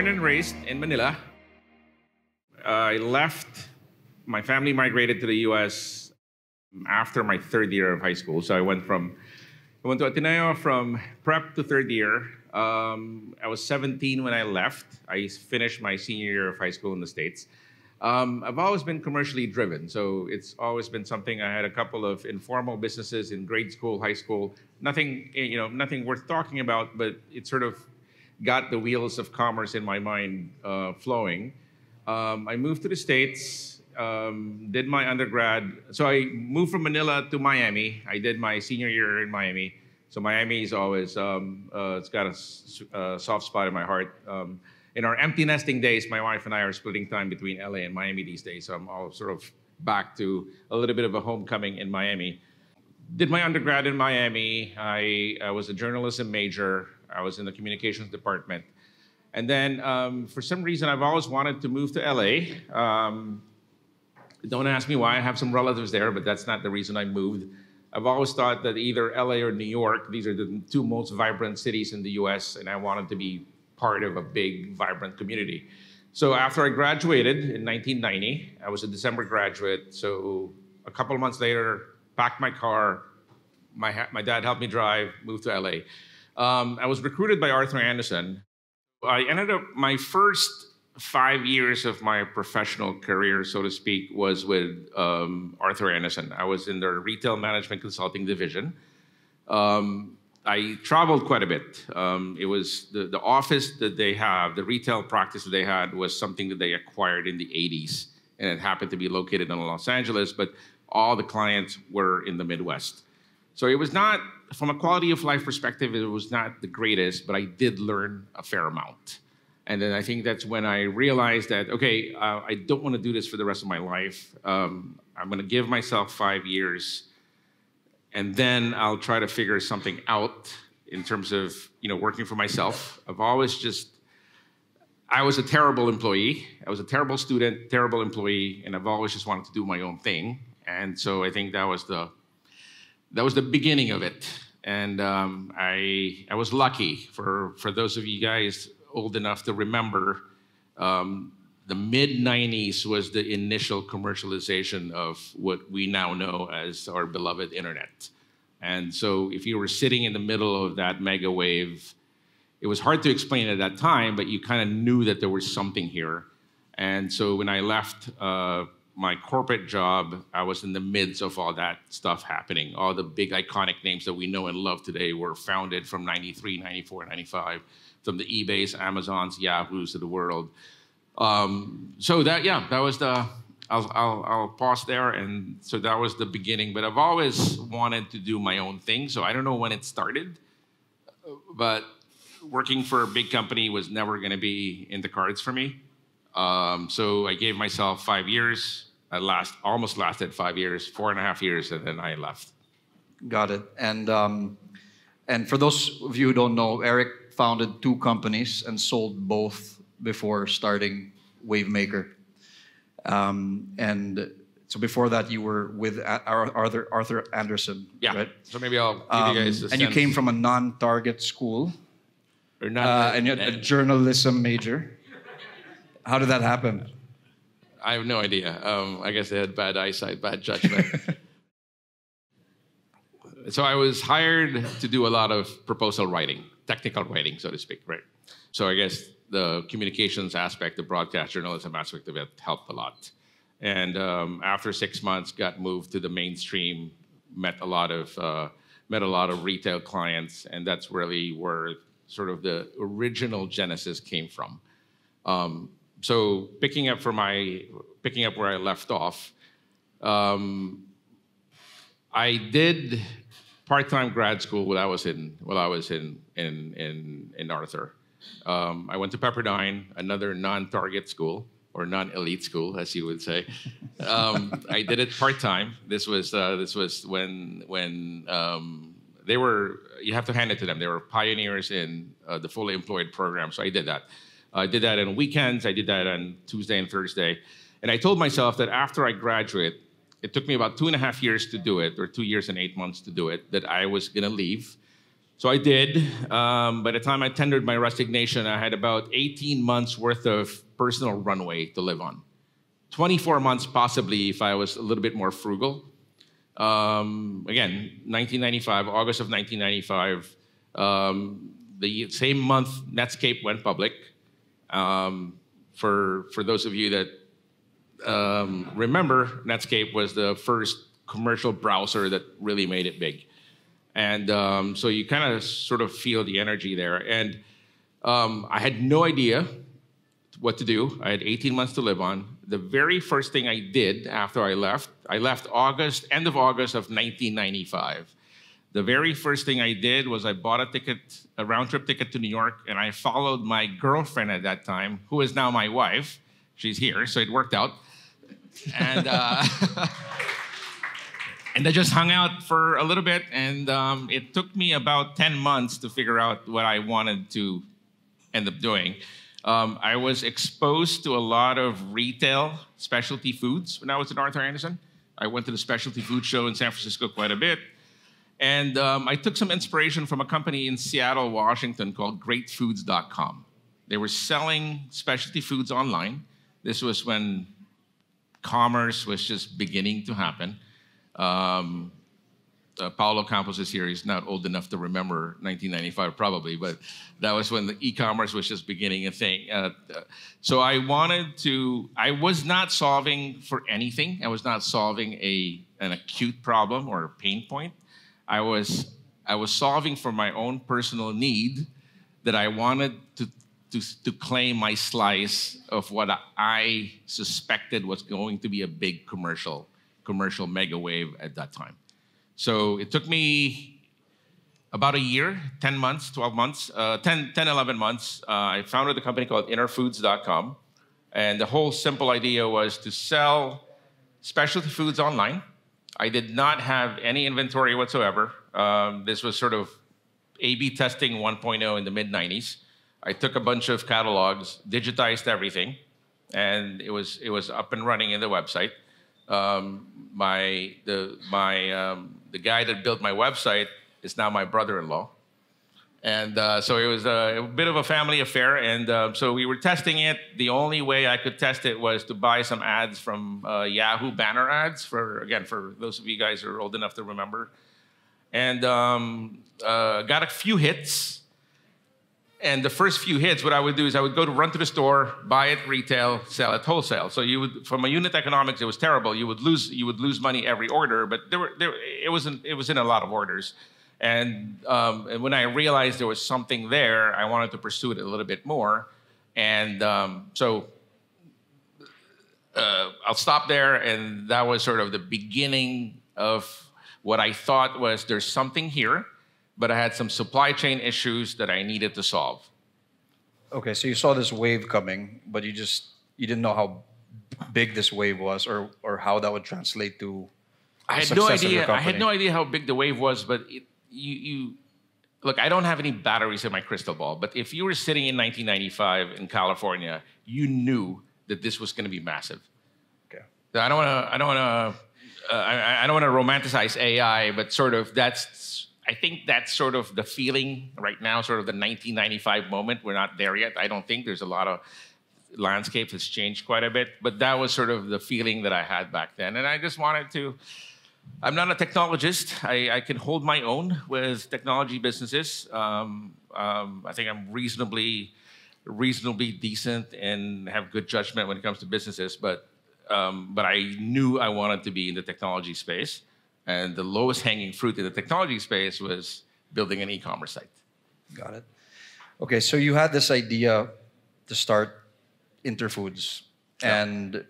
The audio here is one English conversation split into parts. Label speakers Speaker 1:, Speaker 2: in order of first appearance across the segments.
Speaker 1: born and raised in Manila. I left, my family migrated to the US after my third year of high school. So I went to Ateneo from prep to third year. I was 17 when I left. I finished my senior year of high school in the States. I've always been commercially driven, so it's always been something. I had a couple of informal businesses in grade school, high school. Nothing, nothing worth talking about, but it sort of got the wheels of commerce in my mind flowing. I moved to the States, did my undergrad. So I moved from Manila to Miami. I did my senior year in Miami. So Miami is always, it's got a soft spot in my heart. In our empty nesting days, my wife and I are splitting time between LA and Miami these days. So I'm all sort of back to a little bit of a homecoming in Miami. Did my undergrad in Miami. I was a journalism major. I was in the communications department. And then for some reason, I've always wanted to move to LA. Don't ask me why. I have some relatives there, but that's not the reason I moved. I've always thought that either LA or New York, these are the two most vibrant cities in the US, and I wanted to be part of a big, vibrant community. So after I graduated in 1990, I was a December graduate. So a couple of months later, packed my car. My dad helped me drive, moved to LA. I was recruited by Arthur Andersen. I ended up, my first 5 years of my professional career, so to speak, was with Arthur Andersen. I was in their retail management consulting division. I traveled quite a bit. It was the office that they have, the retail practice that they had was something that they acquired in the 80s, and it happened to be located in Los Angeles, but all the clients were in the Midwest. So it was not, from a quality of life perspective, it was not the greatest, but I did learn a fair amount. And then I think that's when I realized that, okay, I don't want to do this for the rest of my life. I'm going to give myself 5 years, and then I'll try to figure something out in terms of, working for myself. I was a terrible employee. I was a terrible student, terrible employee, and I've always just wanted to do my own thing. And so I think that was the beginning of it. And I was lucky. For those of you guys old enough to remember, the mid-90s was the initial commercialization of what we now know as our beloved internet. And so if you were sitting in the middle of that mega wave, it was hard to explain at that time, but you kind of knew that there was something here. And so when I left my corporate job, I was in the midst of all that stuff happening. All the big iconic names that we know and love today were founded from 93, 94, 95, from the eBays, Amazons, Yahoos of the world. So that was I'll pause there. And so that was the beginning, but I've always wanted to do my own thing. So I don't know when it started, but working for a big company was never going to be in the cards for me. So I gave myself 5 years. I almost lasted 5 years, 4.5 years, and then I left.
Speaker 2: Got it. And for those of you who don't know, Eric founded 2 companies and sold both before starting Wavemaker. And so before that, you were with Arthur Andersen, right?
Speaker 1: So maybe I'll give you guys a
Speaker 2: And you came from a non-target school,
Speaker 1: or not,
Speaker 2: and you had a journalism major. How did that happen?
Speaker 1: I have no idea. I guess they had bad eyesight, bad judgment. So I was hired to do a lot of proposal writing, technical writing, so to speak, right? So I guess the communications aspect, the broadcast journalism aspect of it helped a lot. And after 6 months, got moved to the mainstream, met a lot of retail clients, and that's really where sort of the original genesis came from. So picking up where I left off, I did part-time grad school while I was in Arthur. I went to Pepperdine, another non-target school or non-elite school, as you would say. I did it part-time. This was when they were. You have to hand it to them. They were pioneers in the fully employed program. So I did that. I did that on weekends. I did that on Tuesday and Thursday. And I told myself that after I graduate, it took me about 2.5 years to do it, or 2 years and 8 months to do it, that I was going to leave So I did. By the time I tendered my resignation, I had about 18 months worth of personal runway to live on. 24 months possibly if I was a little bit more frugal. Again, 1995, August of 1995, the same month Netscape went public. For those of you that remember, Netscape was the first commercial browser that really made it big. And so you kind of sort of feel the energy there. And I had no idea what to do. I had 18 months to live on. The very first thing I did after I left end of August of 1995. The very first thing I did was I bought a round-trip ticket to New York, and I followed my girlfriend at that time, who is now my wife. She's here, so it worked out. And and I just hung out for a little bit, and it took me about 10 months to figure out what I wanted to end up doing. I was exposed to a lot of retail specialty foods when I was at Arthur Andersen. I went to the specialty food show in San Francisco quite a bit. And I took some inspiration from a company in Seattle, Washington called greatfoods.com. They were selling specialty foods online. This was when commerce was just beginning to happen. Paulo Campos is here. He's not old enough to remember 1995 probably, but that was when the e-commerce was just beginning a thing. So I was not solving for anything. I was not solving an acute problem or a pain point. I was solving for my own personal need that I wanted to claim my slice of what I suspected was going to be a big commercial mega wave at that time. So it took me about a year, 10 months, 12 months, 11 months. I founded a company called InterFoods.com. And the whole simple idea was to sell specialty foods online. I did not have any inventory whatsoever. This was sort of A/B testing 1.0 in the mid-90s. I took a bunch of catalogs, digitized everything, and it was up and running in the website. The guy that built my website is now my brother-in-law. And so it was a bit of a family affair. And so we were testing it. The only way I could test it was to buy some ads from Yahoo banner ads, for those of you guys who are old enough to remember. And got a few hits. And the first few hits, what I would do is I would run to the store, buy it retail, sell it wholesale. So you would, from a unit economics, it was terrible. You would lose money every order, but it was in a lot of orders. And when I realized there was something there, I wanted to pursue it a little bit more. And so I'll stop there. And that was sort of the beginning of what I thought was there's something here, but I had some supply chain issues that I needed to solve.
Speaker 2: Okay, so you saw this wave coming, but you didn't know how big this wave was, or how that would translate to
Speaker 1: I had no idea. I had no idea how big the wave was, but look, I don't have any batteries in my crystal ball, but if you were sitting in 1995 in California, you knew that this was going to be massive.
Speaker 2: Okay.
Speaker 1: I don't want to romanticize AI, but sort of I think that's sort of the feeling right now, sort of the 1995 moment. We're not there yet. I don't think there's a lot of landscape that's changed quite a bit, but that was sort of the feeling that I had back then. And I just wanted to, I'm not a technologist. I can hold my own with technology businesses. I think I'm reasonably decent and have good judgment when it comes to businesses, but I knew I wanted to be in the technology space. And the lowest hanging fruit in the technology space was building an e-commerce site.
Speaker 2: Got it. Okay, so you had this idea to start InterFoods, and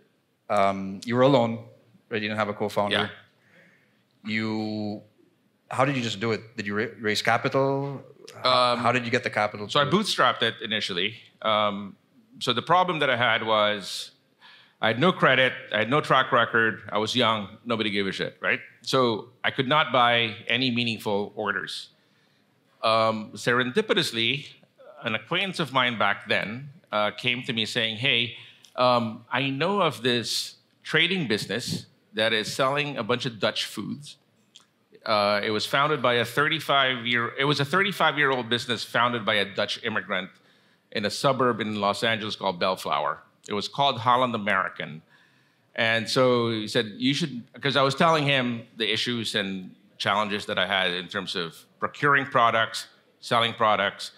Speaker 2: you were alone, right? You didn't have a co-founder.
Speaker 1: Yeah.
Speaker 2: How did you just do it? Did you raise capital? How did you get the capital?
Speaker 1: So I bootstrapped it initially. So the problem that I had was I had no credit, I had no track record, I was young, nobody gave a shit, right? So I could not buy any meaningful orders. Serendipitously, an acquaintance of mine back then came to me saying, hey, I know of this trading business that is selling a bunch of Dutch foods. It was founded by a 35-year-old business founded by a Dutch immigrant in a suburb in Los Angeles called Bellflower. It was called Holland American. And so he said, you should, because I was telling him the issues and challenges that I had in terms of procuring products, selling products.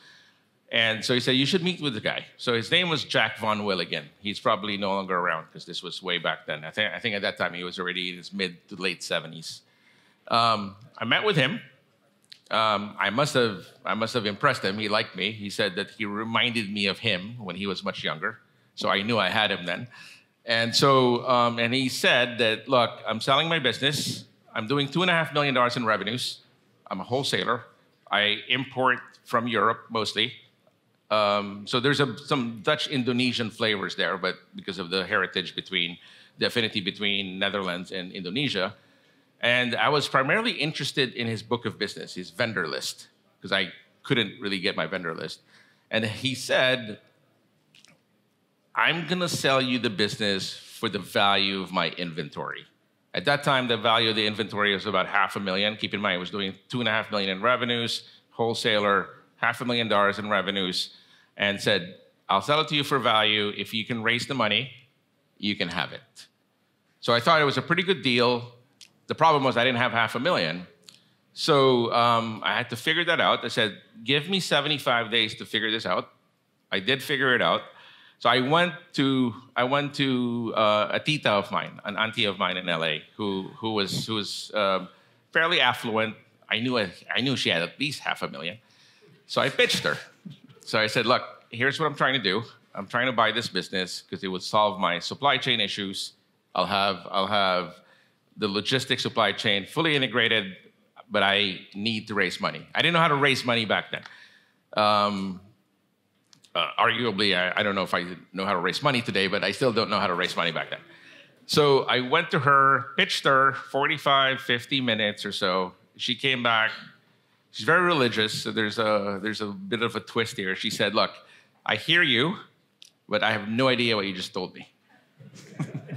Speaker 1: And so he said, you should meet with the guy. So his name was Jack Von Willigan. He's probably no longer around because this was way back then. I think at that time he was already in his mid to late 70s. I met with him. I must have impressed him. He liked me. He said that he reminded me of him when he was much younger. So I knew I had him then. And so, and he said that, look, I'm selling my business. I'm doing $2.5 million in revenues. I'm a wholesaler. I import from Europe mostly. So there's some Dutch Indonesian flavors there, but because of the heritage the affinity between Netherlands and Indonesia. And I was primarily interested in his book of business, his vendor list, because I couldn't really get my vendor list. And he said, I'm going to sell you the business for the value of my inventory. At that time, the value of the inventory was about $500,000. Keep in mind, I was doing $2.5 million in revenues, wholesaler, $500,000 in revenues, and said, I'll sell it to you for value. If you can raise the money, you can have it. So I thought it was a pretty good deal. The problem was I didn't have $500,000. So I had to figure that out. I said, give me 75 days to figure this out. I did figure it out. So I went to a tita of mine, an auntie of mine in LA, who was fairly affluent. I knew she had at least $500,000. So I pitched her. So I said, look, here's what I'm trying to do. I'm trying to buy this business because it would solve my supply chain issues. I'll have the logistics supply chain fully integrated, but I need to raise money. I didn't know how to raise money back then. Arguably, I don't know if I know how to raise money today, but I still don't know how to raise money back then. So I went to her, pitched her 45, 50 minutes or so. She came back. She's very religious, so there's a bit of a twist here. She said, look, I hear you, but I have no idea what you just told me.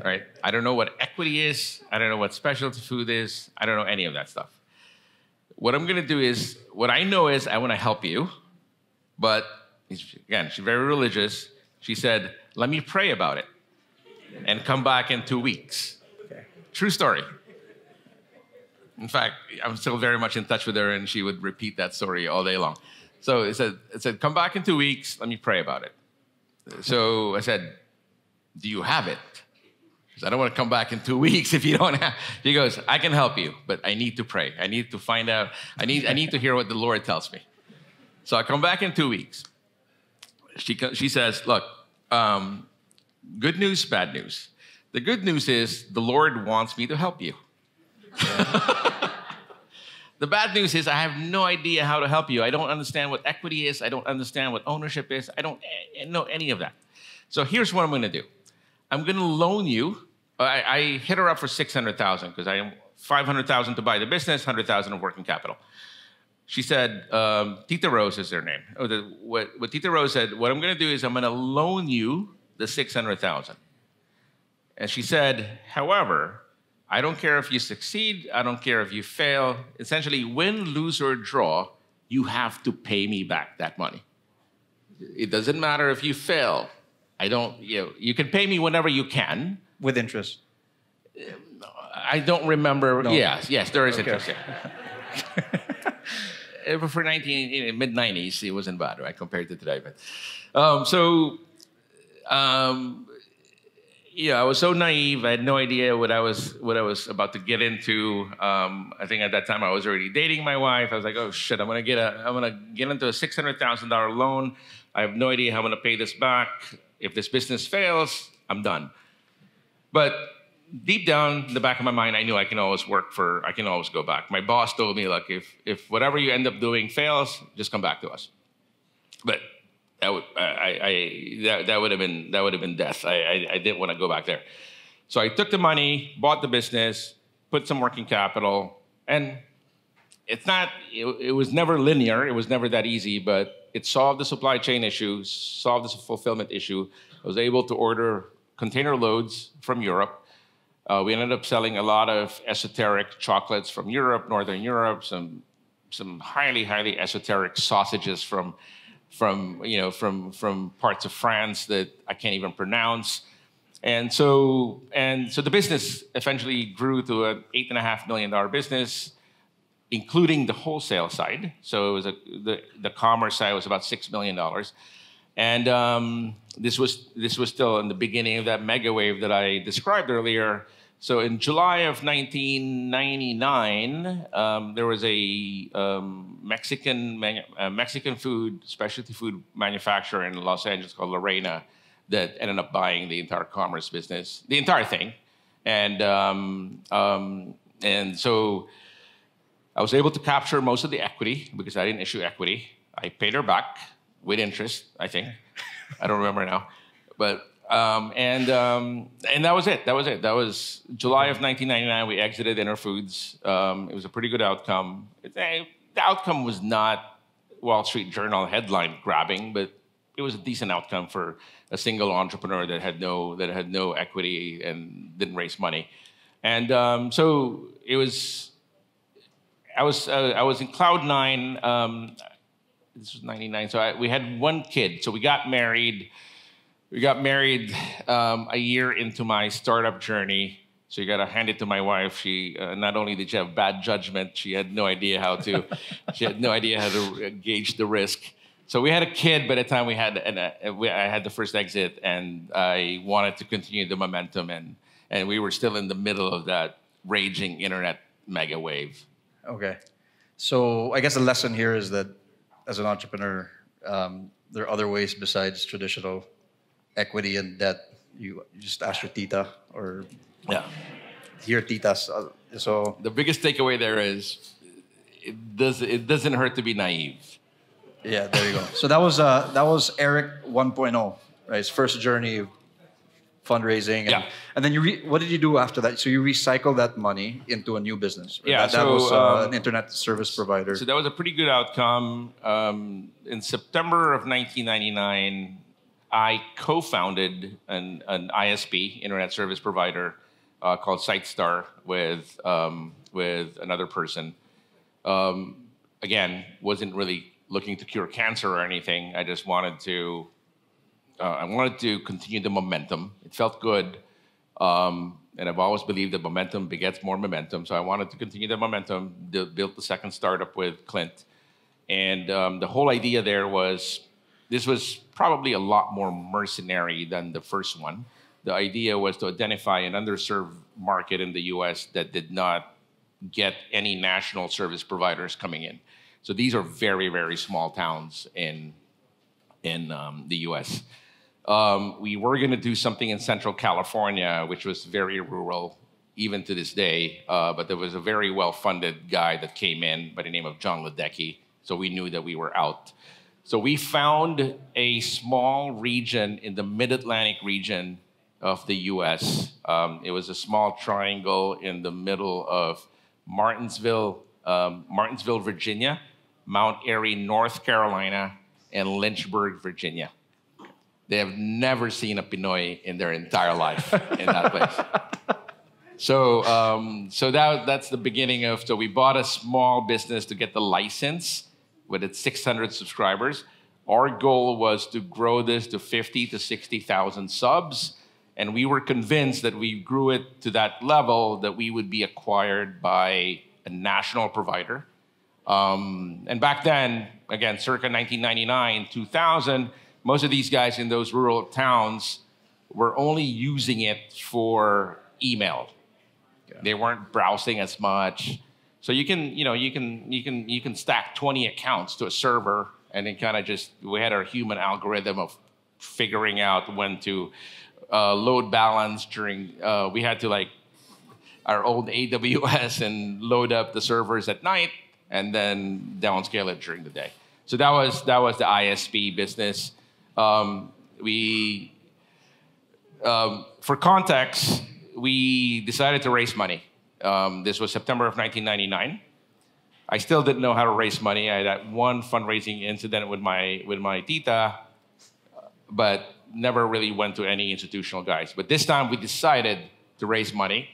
Speaker 1: Right? I don't know what equity is. I don't know what specialty food is. I don't know any of that stuff. What I'm going to do is, what I know is I want to help you, but again, she's very religious. She said, let me pray about it and come back in 2 weeks. Okay. True story. In fact, I'm still very much in touch with her, and she would repeat that story all day long. So it said, come back in 2 weeks. Let me pray about it. So I said, do you have it? Because I don't want to come back in 2 weeks if you don't have. She goes, I can help you, but I need to pray. I need to find out. I need to hear what the Lord tells me. So I come back in 2 weeks. She says, look, good news, bad news. The good news is the Lord wants me to help you. The bad news is I have no idea how to help you. I don't understand what equity is. I don't understand what ownership is. I don't know any of that. So here's what I'm going to do. I'm going to loan you. I hit her up for $600,000 because I am $500,000 to buy the business, $100,000 of working capital. She said, Tita Rose is her name. What Tita Rose said, what I'm going to do is I'm going to loan you the $600,000. And she said, however, I don't care if you succeed. I don't care if you fail. Essentially, win, lose, or draw, you have to pay me back that money. It doesn't matter if you fail. You can pay me whenever you can.
Speaker 3: With interest?
Speaker 1: I don't remember. No. Yes, there is interest. Yeah. For mid-90s, it wasn't bad, right, compared to today. But I was so naive. I had no idea what I was about to get into. I think at that time I was already dating my wife. I was like, oh shit, I'm gonna get into a $600,000 loan. I have no idea how I'm gonna pay this back. If this business fails, I'm done. But deep down in the back of my mind, I knew I can always go back. My boss told me, look, if whatever you end up doing fails, just come back to us. But that would have been death. I didn't want to go back there. So I took the money, bought the business, put some working capital, and it was never linear. It was never that easy, but it solved the supply chain issue, solved the fulfillment issue. I was able to order container loads from Europe. We ended up selling a lot of esoteric chocolates from Europe, Northern Europe, some highly esoteric sausages from parts of France that I can't even pronounce. And so the business eventually grew to an $8.5 million business, including the wholesale side. So it was the commerce side was about $6 million. And this was still in the beginning of that mega wave that I described earlier. So in July of 1999, there was a Mexican food, specialty food manufacturer in Los Angeles called Lorena that ended up buying the entire commerce business, the entire thing. And so I was able to capture most of the equity because I didn't issue equity. I paid her back with interest, I think. I don't remember now. But and that was it. That was July of 1999. We exited InterFoods. It was a pretty good outcome. The outcome was not Wall Street Journal headline grabbing, but it was a decent outcome for a single entrepreneur that had no equity and didn't raise money. And so it was. I was in cloud nine. This was 99. So we had one kid. So we got married. We got married a year into my startup journey. So you got to hand it to my wife. She not only did she have bad judgment, she had no idea how to gauge the risk. So we had a kid by the time I had the first exit, and I wanted to continue the momentum, and we were still in the middle of that raging internet mega wave.
Speaker 2: Okay. So I guess the lesson here is that as an entrepreneur, there are other ways besides traditional equity and debt. You just ask your tita or your titas. So
Speaker 1: the biggest takeaway there is it doesn't hurt to be naive.
Speaker 2: Yeah, there you go. So that was Eric 1.0, right? His first journey fundraising. And then what did you do after that? So you recycled that money into a new business. Right?
Speaker 1: Yeah,
Speaker 2: that was an internet service provider.
Speaker 1: So that was a pretty good outcome. In September of 1999, I co-founded an ISP, internet service provider, called SiteStar with another person. Again, wasn't really looking to cure cancer or anything. I just wanted to. I wanted to continue the momentum. It felt good. And I've always believed that momentum begets more momentum. So I wanted to continue the momentum, built the second startup with Clint. And the whole idea there was, this was probably a lot more mercenary than the first one. The idea was to identify an underserved market in the US that did not get any national service providers coming in. So these are very, very small towns in the US. We were going to do something in Central California, which was very rural, even to this day. But there was a very well-funded guy that came in by the name of John Ledecky. So we knew that we were out. So we found a small region in the Mid-Atlantic region of the US. It was a small triangle in the middle of Martinsville, Virginia, Mount Airy, North Carolina, and Lynchburg, Virginia. They have never seen a Pinoy in their entire life in that place. So that's the beginning of. So we bought a small business to get the license with its 600 subscribers. Our goal was to grow this to 50 to 60,000 subs, and we were convinced that we grew it to that level that we would be acquired by a national provider. And back then, again, circa 1999, 2000. Most of these guys in those rural towns were only using it for email. Yeah. They weren't browsing as much. So you can stack 20 accounts to a server, and then kind of we had our human algorithm of figuring out when to load balance during. We had to our old AWS and load up the servers at night, and then downscale it during the day. So that was the ISP business. For context, we decided to raise money. This was September of 1999. I still didn't know how to raise money. I had that one fundraising incident with my tita, but never really went to any institutional guys. But this time we decided to raise money.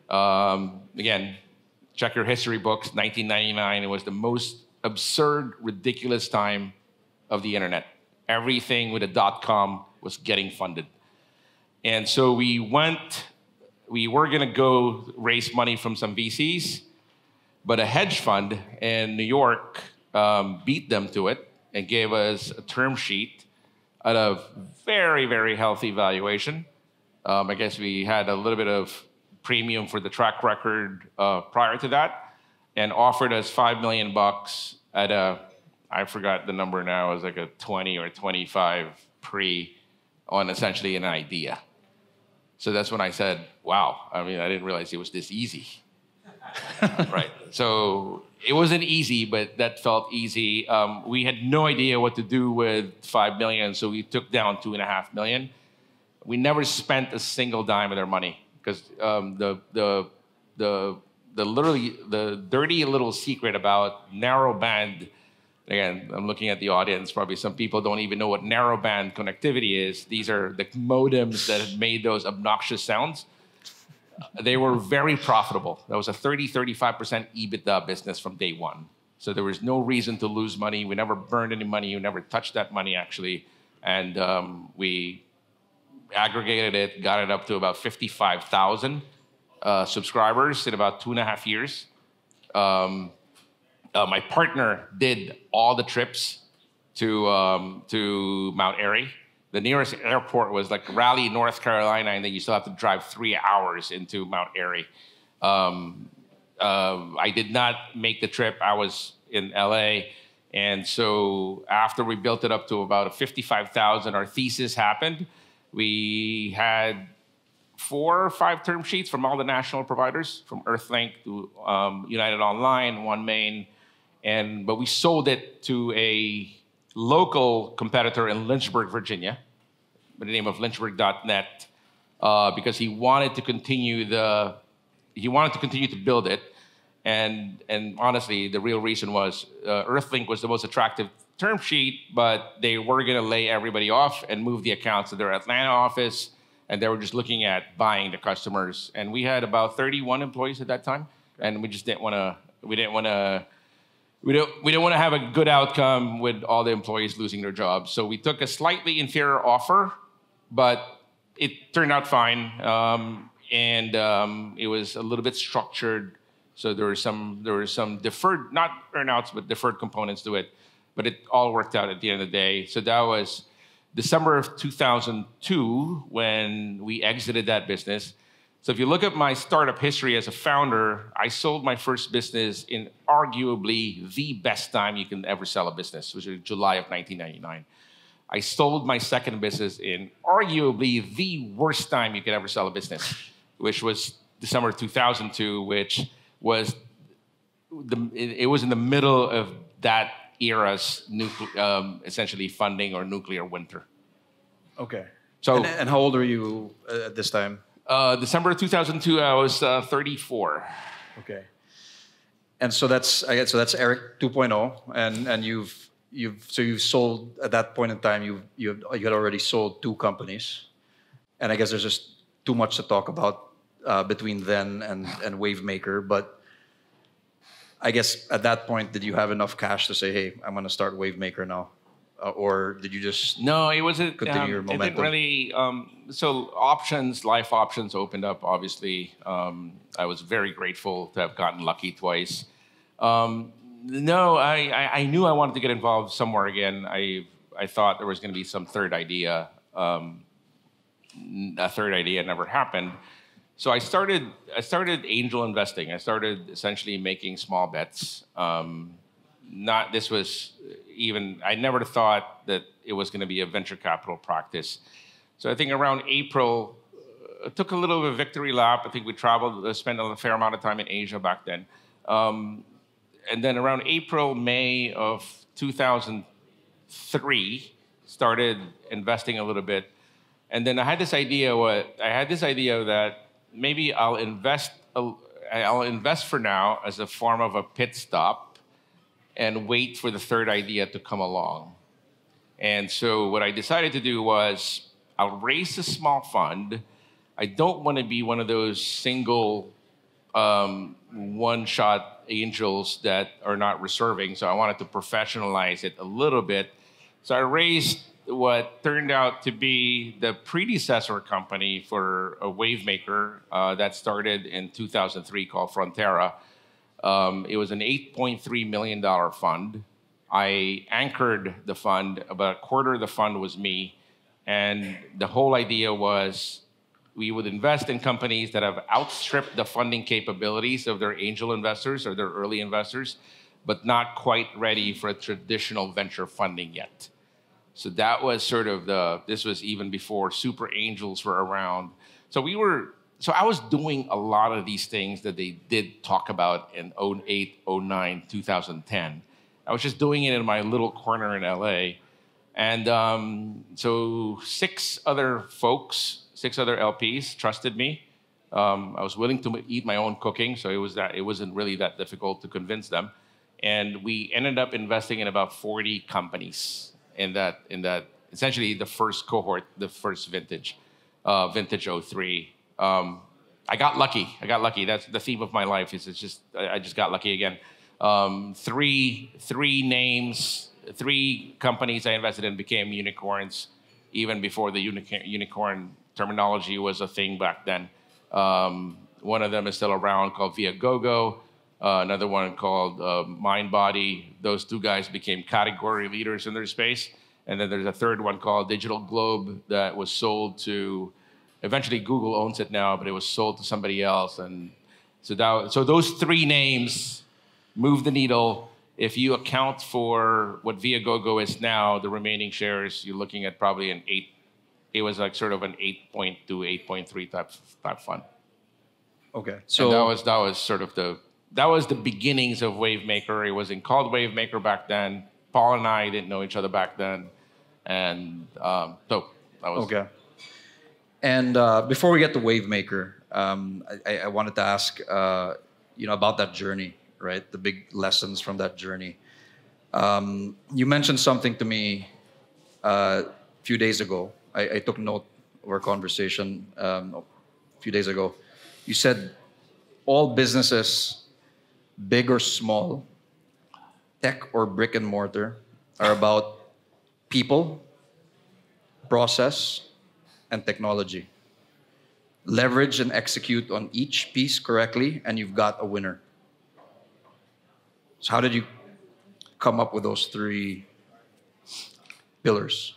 Speaker 1: Again, check your history books. 1999, it was the most absurd, ridiculous time of the internet. Everything with a .com was getting funded. And so we were going to go raise money from some VCs, but a hedge fund in New York beat them to it and gave us a term sheet at a very, very healthy valuation. I guess we had a little bit of premium for the track record prior to that, and offered us $5 million at a, I forgot the number now, it was like a 20 or 25 pre on essentially an idea. So that's when I said, wow, I mean, I didn't realize it was this easy. Right. So it wasn't easy, but that felt easy. We had no idea what to do with $5 million, so we took down $2.5 million. We never spent a single dime of their money because the dirty little secret about narrowband. Again, I'm looking at the audience. Probably some people don't even know what narrowband connectivity is. These are the modems that had made those obnoxious sounds. They were very profitable. That was a 30-35% EBITDA business from day one. So there was no reason to lose money. We never burned any money. We never touched that money, actually. And we aggregated it, got it up to about 55,000 subscribers in about 2.5 years. My partner did all the trips to Mount Airy. The nearest airport was like Raleigh, North Carolina, and then you still have to drive 3 hours into Mount Airy. I did not make the trip. I was in LA. And so after we built it up to about 55,000, our thesis happened. We had 4 or 5 term sheets from all the national providers, from Earthlink to United Online, OneMain. But we sold it to a local competitor in Lynchburg, Virginia, by the name of Lynchburg.net, because he wanted to continue to build it. And honestly, the real reason was Earthlink was the most attractive term sheet, but they were going to lay everybody off and move the accounts to their Atlanta office, and they were just looking at buying the customers. And we had about 31 employees at that time, and we just didn't want to. We didn't want to have a good outcome with all the employees losing their jobs. So we took a slightly inferior offer, but it turned out fine, and it was a little bit structured. So there were some deferred, not earnouts, but deferred components to it. But it all worked out at the end of the day. So that was December of 2002 when we exited that business. So if you look at my startup history as a founder, I sold my first business in arguably the best time you can ever sell a business, which was July of 1999. I sold my second business in arguably the worst time you could ever sell a business, which was December 2002, which was it was in the middle of that era's essentially funding or nuclear winter.
Speaker 2: Okay.
Speaker 1: So
Speaker 2: and how old were you at this time?
Speaker 1: December 2002, I was 34.
Speaker 2: Okay. And so that's Eric 2.0, and you've sold at that point in time. You had already sold 2 companies, and I guess there's just too much to talk about between then and Wavemaker. But I guess at that point, did you have enough cash to say, "Hey, I'm going to start Wavemaker now," or did you just
Speaker 1: no? It wasn't.
Speaker 2: Continue your momentum.
Speaker 1: It didn't really. So life options opened up. Obviously, I was very grateful to have gotten lucky twice. No, I knew I wanted to get involved somewhere again. I thought there was going to be some third idea. A third idea never happened. So I started angel investing. I started essentially making small bets. I never thought that it was going to be a venture capital practice. So I think around April, it took a little of a victory lap. I think we traveled, spent a fair amount of time in Asia back then. And then around April, May of 2003, started investing a little bit. And then I had this idea that maybe I'll invest for now as a form of a pit stop and wait for the third idea to come along. And so what I decided to do was I'll raise a small fund. I don't want to be one of those single one-shot angels that are not reserving. So I wanted to professionalize it a little bit. So I raised what turned out to be the predecessor company for a Wavemaker that started in 2003 called Frontera. It was an $8.3 million fund. I anchored the fund. About a quarter of the fund was me. And the whole idea was we would invest in companies that have outstripped the funding capabilities of their angel investors or their early investors, but not quite ready for a traditional venture funding yet. So that was sort of this was even before super angels were around. So I was doing a lot of these things that they did talk about in 08, 09, 2010. I was just doing it in my little corner in LA. And so six other LPs trusted me. I was willing to eat my own cooking, so it wasn't really that difficult to convince them. And we ended up investing in about 40 companies in that essentially the first cohort, the first vintage 03. I got lucky. That's the theme of my life. I just got lucky again. Three companies I invested in became unicorns, even before the unicorn terminology was a thing back then. One of them is still around, called Viagogo. Another one called MindBody. Those two guys became category leaders in their space. And then there's a third one called Digital Globe that was sold to, eventually Google owns it now, but it was sold to somebody else. And so those three names moved the needle. If you account for what Viagogo is now, the remaining shares, you're looking at probably it was like sort of an 8.2, 8.3 type fund.
Speaker 2: Okay.
Speaker 1: So that was the beginnings of Wavemaker. It wasn't called Wavemaker back then. Paul and I didn't know each other back then. And so that was...
Speaker 2: Okay. And before we get to Wavemaker, I wanted to ask, about that journey, right? The big lessons from that journey. You mentioned something to me a few days ago. I took note of our conversation a few days ago. You said all businesses, big or small, tech or brick and mortar, are about people, process, and technology. Leverage and execute on each piece correctly, and you've got a winner. So how did you come up with those three pillars?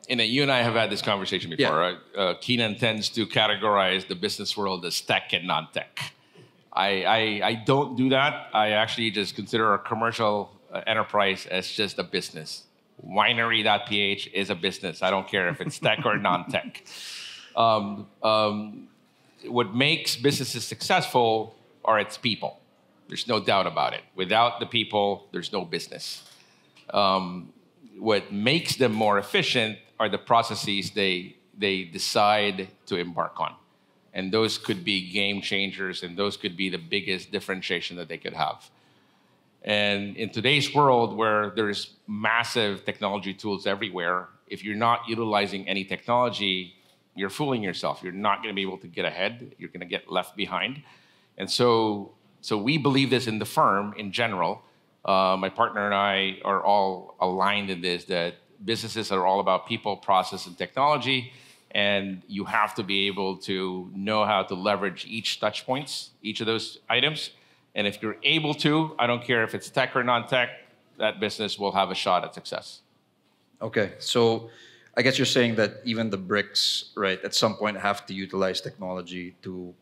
Speaker 1: You and I have had this conversation before,
Speaker 2: Yeah.
Speaker 1: right? Keenan tends to categorize the business world as tech and non-tech. I don't do that. I actually just consider a commercial enterprise as just a business. Winery.ph is a business. I don't care if it's tech or non-tech. What makes businesses successful are its people. There's no doubt about it. Without the people, there's no business. What makes them more efficient are the processes they decide to embark on. And those could be game changers, and those could be the biggest differentiation that they could have. And in today's world where there's massive technology tools everywhere, if you're not utilizing any technology, you're fooling yourself. You're not going to be able to get ahead. You're going to get left behind. And so we believe this in the firm in general. My partner and I are all aligned in this, that businesses are all about people, process, and technology. And you have to be able to know how to leverage each touch points, each of those items. And if you're able to, I don't care if it's tech or non-tech, that business will have a shot at success.
Speaker 2: Okay, so I guess you're saying that even the bricks, right, at some point have to utilize technology to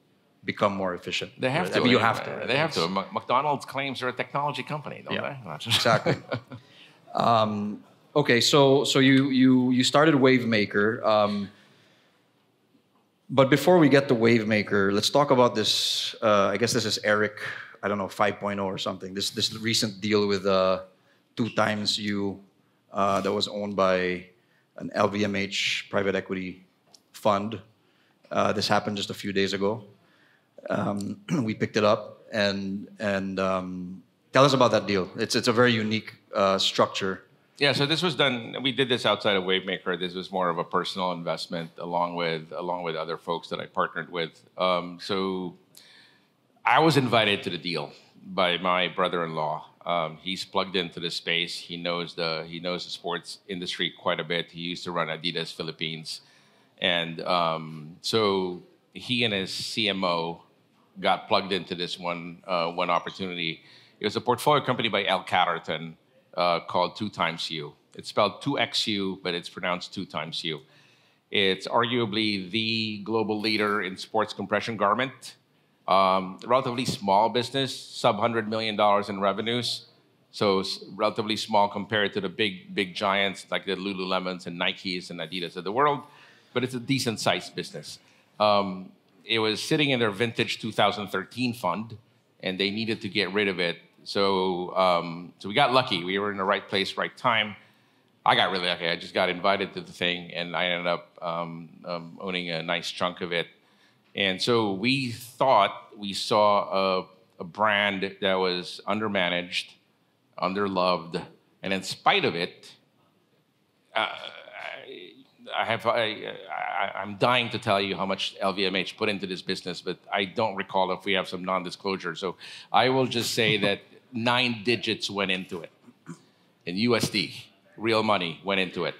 Speaker 2: become more efficient.
Speaker 1: They have
Speaker 2: right?
Speaker 1: to.
Speaker 2: I mean, you have to. Right?
Speaker 1: They have to. McDonald's claims they're a technology company, don't they?
Speaker 2: Exactly. Okay, so you started Wavemaker. But before we get to Wavemaker, let's talk about this. I guess this is Eric, 5.0 or something. This recent deal with 2XU that was owned by an LVMH private equity fund. This happened just a few days ago. We picked it up and tell us about that deal. It's a very unique structure.
Speaker 1: Yeah, so this was done. We did this outside of Wavemaker. This was more of a personal investment, along with other folks that I partnered with. So I was invited to the deal by my brother-in-law. He's plugged into the space. He knows the sports industry quite a bit. He used to run Adidas Philippines, and so he and his CMO got plugged into this one opportunity. It was a portfolio company by L. Catterton called 2XU. It's spelled 2XU, but it's pronounced 2XU. It's arguably the global leader in sports compression garment. Relatively small business, sub $100 million in revenues. So relatively small compared to the big giants like the Lululemons and Nikes and Adidas of the world, but it's a decent sized business. It was sitting in their vintage 2013 fund, and they needed to get rid of it. So we got lucky. We were in the right place, right time. I got really lucky. I just got invited to the thing, and I ended up owning a nice chunk of it. And so we thought we saw a brand that was undermanaged, underloved, and in spite of it, I'm dying to tell you how much LVMH put into this business, but I don't recall if we have some non-disclosure. So I will just say that 9 digits went into it in USD, real money went into it.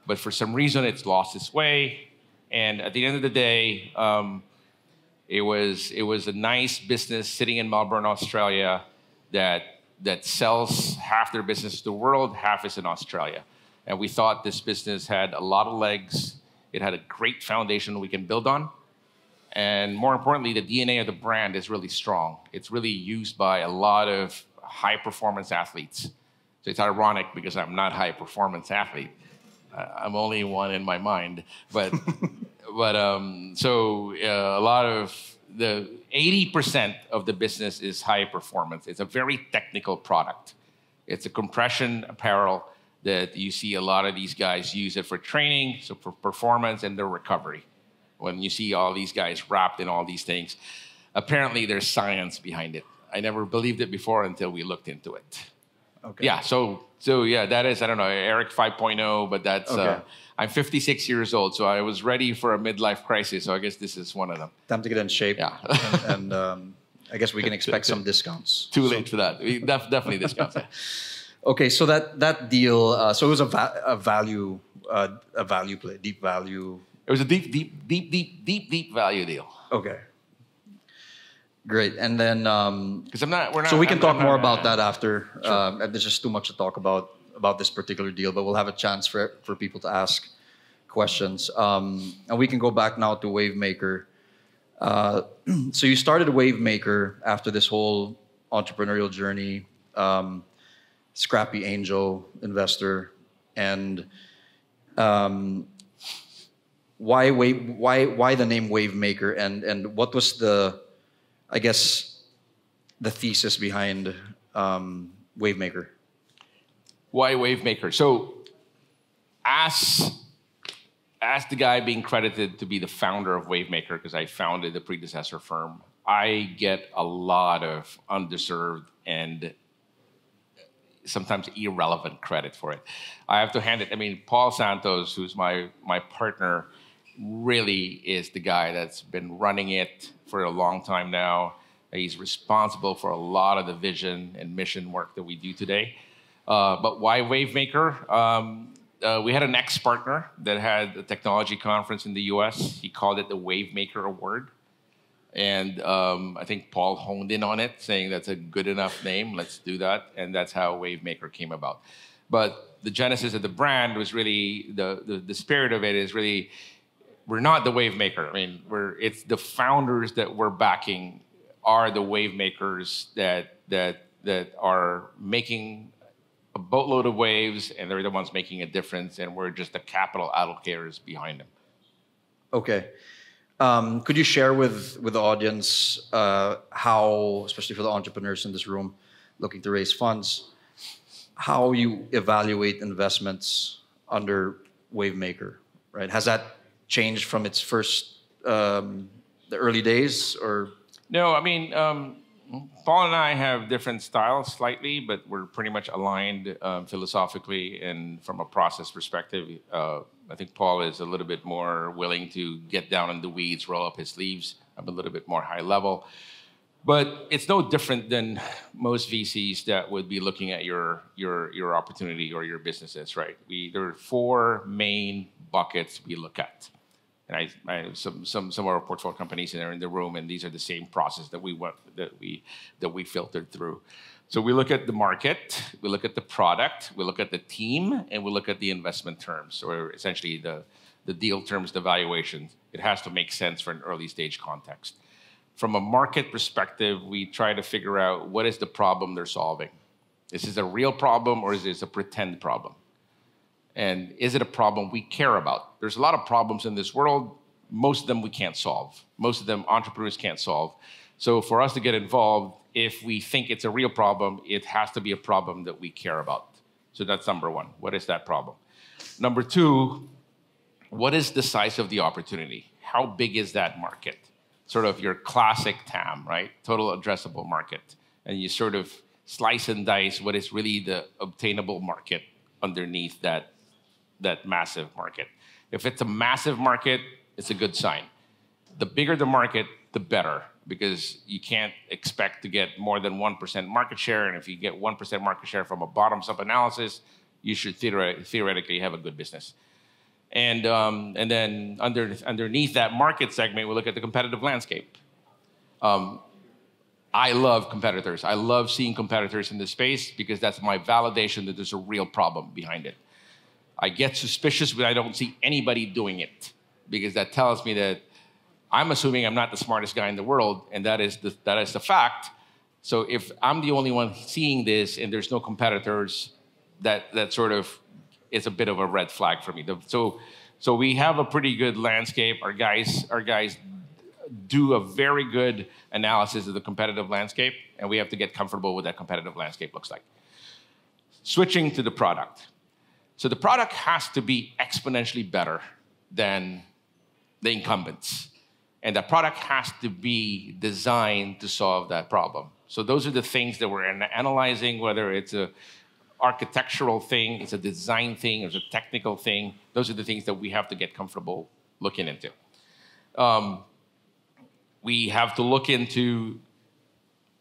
Speaker 1: But for some reason, it's lost its way. And at the end of the day, it was a nice business sitting in Melbourne, Australia, that sells half their business to the world, half is in Australia. And we thought this business had a lot of legs. It had a great foundation we can build on. And more importantly, the DNA of the brand is really strong. It's really used by a lot of high-performance athletes. So it's ironic because I'm not a high-performance athlete. I'm only one in my mind. But a lot of the 80% of the business is high performance. It's a very technical product. It's a compression apparel that you see a lot of these guys use it for training, so for performance and their recovery. When you see all these guys wrapped in all these things, apparently there's science behind it. I never believed it before until we looked into it. Okay. Yeah, so yeah, that is, I don't know, Eric 5.0, but that's, okay. I'm 56 years old, so I was ready for a midlife crisis, so I guess this is one of them.
Speaker 2: Time to get in shape. Yeah. and I guess we can expect some discounts.
Speaker 1: Too late for that. Definitely discounts.
Speaker 2: Okay, so that deal, so it was a value play, deep value.
Speaker 1: It was a deep value deal.
Speaker 2: Okay. Great, and then
Speaker 1: because we're not.
Speaker 2: So we can talk more about that after. Sure. And there's just too much to talk about this particular deal, but we'll have a chance for people to ask questions. And we can go back now to Wavemaker. So you started Wavemaker after this whole entrepreneurial journey, scrappy angel investor, and why the name Wavemaker, and what was the thesis behind Wavemaker?
Speaker 1: Why Wavemaker? So, as the guy being credited to be the founder of Wavemaker, because I founded the predecessor firm, I get a lot of undeserved and sometimes irrelevant credit for it. I have to hand it. I mean, Paul Santos, who's my partner, really is the guy that's been running it for a long time now. He's responsible for a lot of the vision and mission work that we do today. But why Wavemaker? We had an ex-partner that had a technology conference in the US. He called it the Wavemaker Award. And I think Paul honed in on it, saying that's a good enough name, let's do that. And that's how Wavemaker came about. But the genesis of the brand was really, the spirit of it is really, we're not the Wavemaker. I mean, it's the founders that we're backing are the Wavemakers that are making a boatload of waves, and they're the ones making a difference, and we're just the capital allocators behind them.
Speaker 2: Okay. Could you share with the audience how, especially for the entrepreneurs in this room looking to raise funds, how you evaluate investments under Wavemaker, right? Has that changed from its first, the early days, or?
Speaker 1: No, I mean, Paul and I have different styles slightly, but we're pretty much aligned philosophically and from a process perspective. I think Paul is a little bit more willing to get down in the weeds, roll up his sleeves. I'm a little bit more high level. But it's no different than most VCs that would be looking at your opportunity or your businesses, right? There are four main buckets we look at. And I have some of our portfolio companies are in the room, and these are the same process that we filtered through. So we look at the market, we look at the product, we look at the team, and we look at the investment terms, or essentially the deal terms, the valuation. It has to make sense for an early stage context. From a market perspective, we try to figure out what is the problem they're solving. Is this a real problem or is this a pretend problem? And is it a problem we care about? There's a lot of problems in this world. Most of them we can't solve. Most of them entrepreneurs can't solve. So for us to get involved, if we think it's a real problem, it has to be a problem that we care about. So that's number one. What is that problem? Number two, what is the size of the opportunity? How big is that market? Sort of your classic TAM, right? Total addressable market. And you sort of slice and dice what is really the obtainable market underneath that massive market. If it's a massive market, it's a good sign. The bigger the market, the better, because you can't expect to get more than 1% market share. And if you get 1% market share from a bottoms-up analysis, you should theoretically have a good business. And then underneath that market segment, we look at the competitive landscape. I love competitors. I love seeing competitors in this space because that's my validation that there's a real problem behind it. I get suspicious when I don't see anybody doing it because that tells me that I'm assuming I'm not the smartest guy in the world, and that is the fact. So if I'm the only one seeing this and there's no competitors, that sort of is a bit of a red flag for me. So we have a pretty good landscape. Our guys do a very good analysis of the competitive landscape, and we have to get comfortable with what that competitive landscape looks like. Switching to the product. So the product has to be exponentially better than the incumbents. And that product has to be designed to solve that problem. So those are the things that we're analyzing, whether it's a architectural thing, it's a design thing, it's a technical thing. Those are the things that we have to get comfortable looking into. We have to look into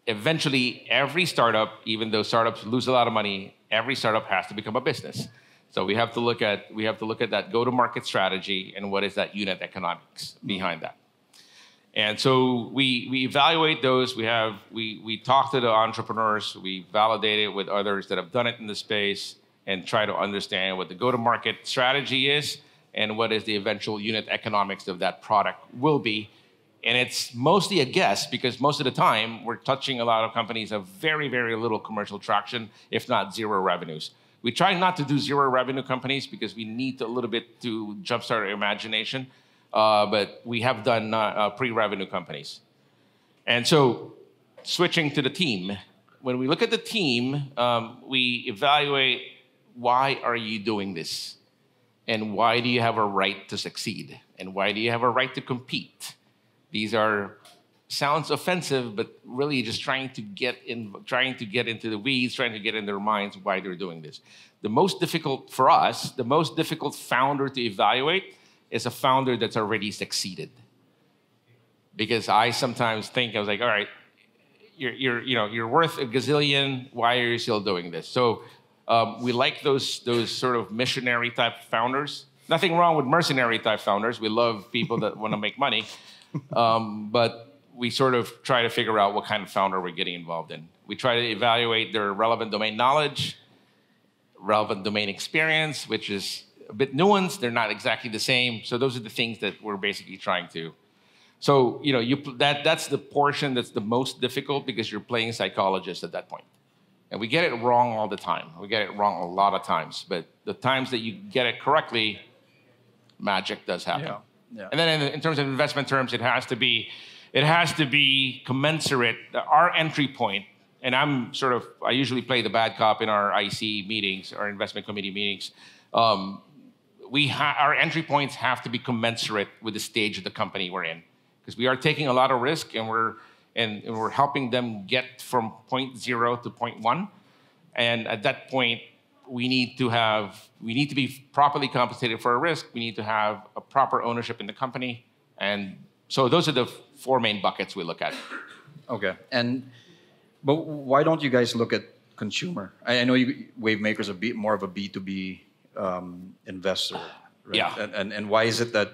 Speaker 1: eventually every startup, even though startups lose a lot of money, every startup has to become a business. So we have to look at that go-to-market strategy and what is that unit economics behind that. And so we evaluate those. We talk to the entrepreneurs. We validate it with others that have done it in the space and try to understand what the go-to-market strategy is and what is the eventual unit economics of that product will be. And it's mostly a guess because most of the time we're touching a lot of companies of very, very little commercial traction, if not zero revenues. We try not to do zero revenue companies because we need a little bit to jumpstart our imagination. But we have done pre-revenue companies. And so switching to the team, when we look at the team, we evaluate why are you doing this? And why do you have a right to succeed? And why do you have a right to compete? These sounds offensive, but really just trying to get into the weeds, trying to get in their minds why they're doing this. The most difficult for us, the most difficult founder to evaluate is a founder that's already succeeded. Because I sometimes think, I was like, all right, you're worth a gazillion, why are you still doing this? So we like those sort of missionary type founders. Nothing wrong with mercenary type founders. We love people that want to make money. But we sort of try to figure out what kind of founder we're getting involved in. We try to evaluate their relevant domain knowledge, relevant domain experience, which is a bit nuanced. They're not exactly the same. So those are the things that we're basically trying to. So that's the portion that's the most difficult because you're playing psychologist at that point. And we get it wrong all the time. We get it wrong a lot of times. But the times that you get it correctly, magic does happen. Yeah. And then in terms of investment terms, it has to be commensurate. Our entry point, and I usually play the bad cop in our IC meetings, our investment committee meetings. Our entry points have to be commensurate with the stage of the company we're in, because we are taking a lot of risk, and and we're helping them get from point 0 to point 1. And at that point, we need to be properly compensated for our risk. We need to have a proper ownership in the company. And so those are the 4 main buckets we look at.
Speaker 2: Okay. But why don't you guys look at consumer? I know Wavemaker's more of a B2B investor, right?
Speaker 1: Yeah.
Speaker 2: And why is it that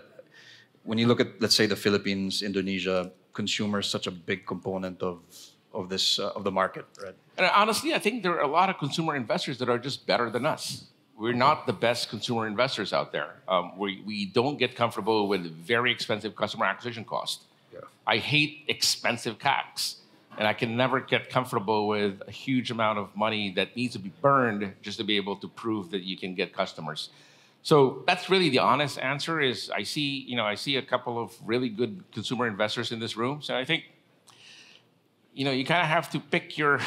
Speaker 2: when you look at, let's say, the Philippines, Indonesia, consumer is such a big component of the market, right?
Speaker 1: And honestly, I think there are a lot of consumer investors that are just better than us. We're not the best consumer investors out there. We don't get comfortable with very expensive customer acquisition cost.
Speaker 2: Yeah.
Speaker 1: I hate expensive CACs, and I can never get comfortable with a huge amount of money that needs to be burned just to be able to prove that you can get customers. So that's really the honest answer. Is I see a couple of really good consumer investors in this room. So I think, you kind of have to pick your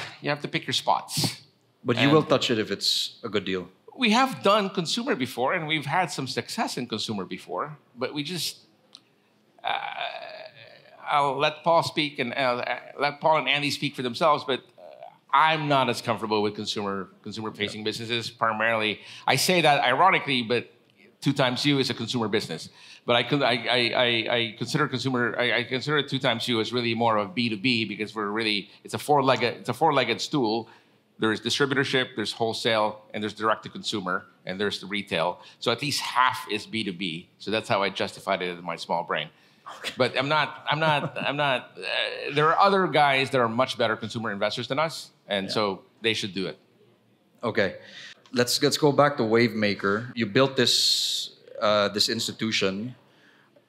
Speaker 1: spots.
Speaker 2: But you will touch it if it's a good deal.
Speaker 1: We have done consumer before, and we've had some success in consumer before. But we just, I'll let Paul speak and let Paul and Andy speak for themselves. But I'm not as comfortable with consumer-facing businesses. Primarily, I say that ironically, but 2XU is a consumer business. But I consider I consider 2XU as really more of B2B because it's a four-legged stool. There's distributorship, there's wholesale, and there's direct to consumer, and there's the retail. So at least half is B2B. So that's how I justified it in my small brain. Okay. But I'm not. There are other guys that are much better consumer investors than us, and so they should do it.
Speaker 2: Okay, let's go back to Wavemaker. You built this institution,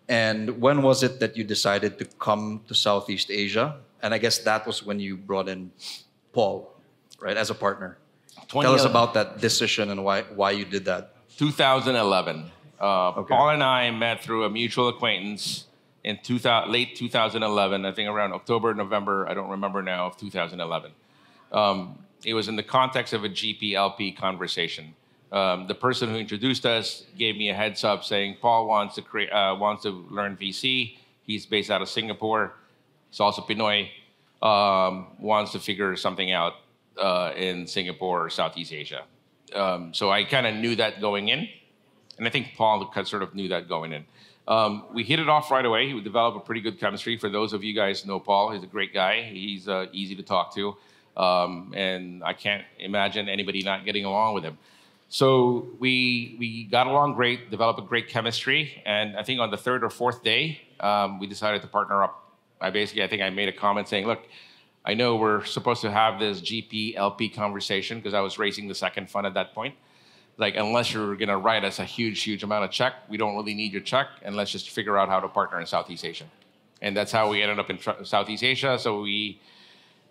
Speaker 2: and when was it that you decided to come to Southeast Asia? And I guess that was when you brought in Paul, right, as a partner. Tell us about that decision and why you did that.
Speaker 1: 2011.
Speaker 2: Okay.
Speaker 1: Paul and I met through a mutual acquaintance in late 2011, I think around October, November, I don't remember now, of 2011. It was in the context of a GP-LP conversation. The person who introduced us gave me a heads up saying, Paul wants to learn VC. He's based out of Singapore. He's also Pinoy. Wants to figure something out in Singapore or Southeast Asia. So I kind of knew that going in. And I think Paul sort of knew that going in. We hit it off right away. He would develop a pretty good chemistry. For those of you guys who know Paul, he's a great guy. He's easy to talk to. And I can't imagine anybody not getting along with him. So we got along great, developed a great chemistry. And I think on the 3rd or 4th day, we decided to partner up. I think I made a comment saying, look, I know we're supposed to have this GP-LP conversation because I was raising the second fund at that point. Like, unless you're going to write us a huge amount of check, we don't really need your check, and let's just figure out how to partner in Southeast Asia. And that's how we ended up in Southeast Asia. So we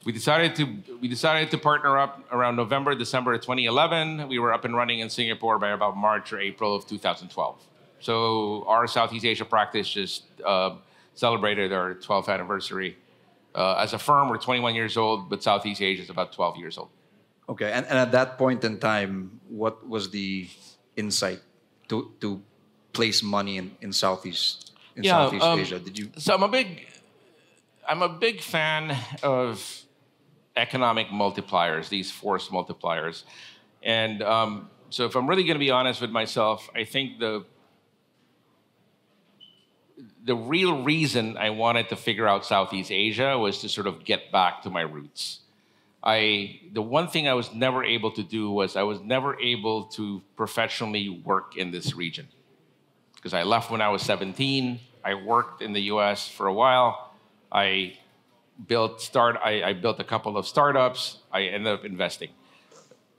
Speaker 1: decided to partner up around November, December of 2011. We were up and running in Singapore by about March or April of 2012. So our Southeast Asia practice just celebrated our 12th anniversary. As a firm, we're 21 years old, but Southeast Asia is about 12 years old.
Speaker 2: Okay, and at that point in time, what was the insight to place money in Southeast Asia? Did you?
Speaker 1: So I'm a big fan of economic multipliers, these force multipliers, and so if I'm really going to be honest with myself, I think the real reason I wanted to figure out Southeast Asia was to sort of get back to my roots. The one thing I was never able to do was I was never able to professionally work in this region because I left when I was 17. I worked in the U.S. for a while. I built a couple of startups. I ended up investing.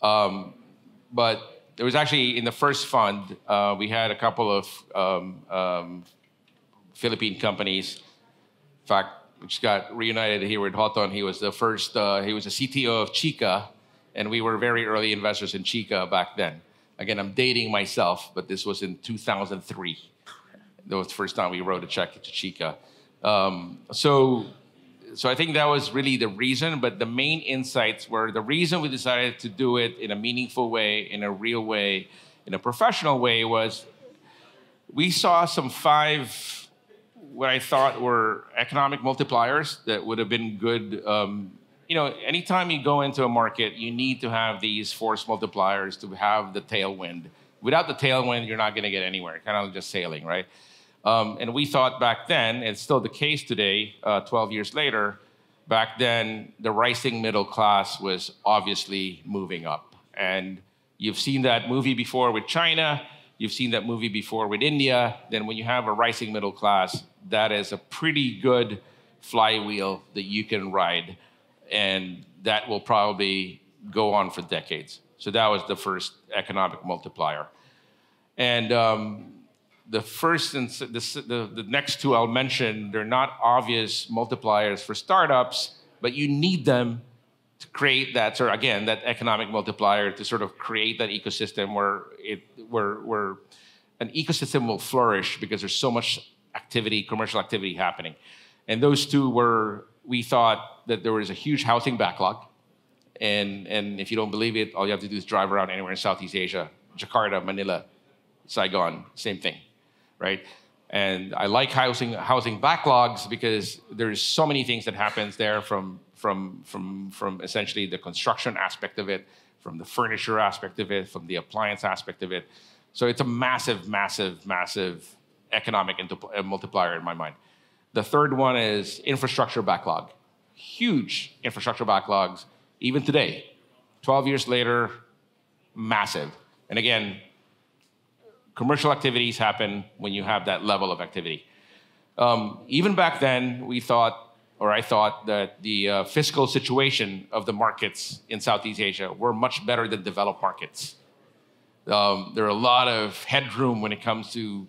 Speaker 1: But there was actually in the first fund we had a couple of Philippine companies. In fact, which got reunited here with Hoton. He was the first, he was the CTO of Chica, and we were very early investors in Chica back then. Again, I'm dating myself, but this was in 2003. That was the first time we wrote a check to Chica. So I think that was really the reason, but the main insights were the reason we decided to do it in a meaningful way, in a real way, in a professional way was we saw some 5 what I thought were economic multipliers that would have been good. Anytime you go into a market, you need to have these force multipliers to have the tailwind. Without the tailwind, you're not going to get anywhere. Kind of just sailing, right? And we thought back then, and it's still the case today, 12 years later, back then, the rising middle class was obviously moving up. And you've seen that movie before with China. You've seen that movie before with India. Then when you have a rising middle class, that is a pretty good flywheel that you can ride. And that will probably go on for decades. So that was the first economic multiplier. And the first and the next two I'll mention, they're not obvious multipliers for startups, but you need them to create that sort of, again, that economic multiplier to sort of create that ecosystem where an ecosystem will flourish because there's so much activity, commercial activity happening. And those two were, we thought that there was a huge housing backlog. And if you don't believe it, all you have to do is drive around anywhere in Southeast Asia, Jakarta, Manila, Saigon, same thing, right? And I like housing backlogs because there's so many things that happens there from essentially the construction aspect of it, from the furniture aspect of it, from the appliance aspect of it. So it's a massive, massive, massive economic multiplier in my mind. The third one is infrastructure backlog. Huge infrastructure backlogs, even today. 12 years later, massive. And again, commercial activities happen when you have that level of activity. Even back then, I thought that the fiscal situation of the markets in Southeast Asia were much better than developed markets. There are a lot of headroom when it comes to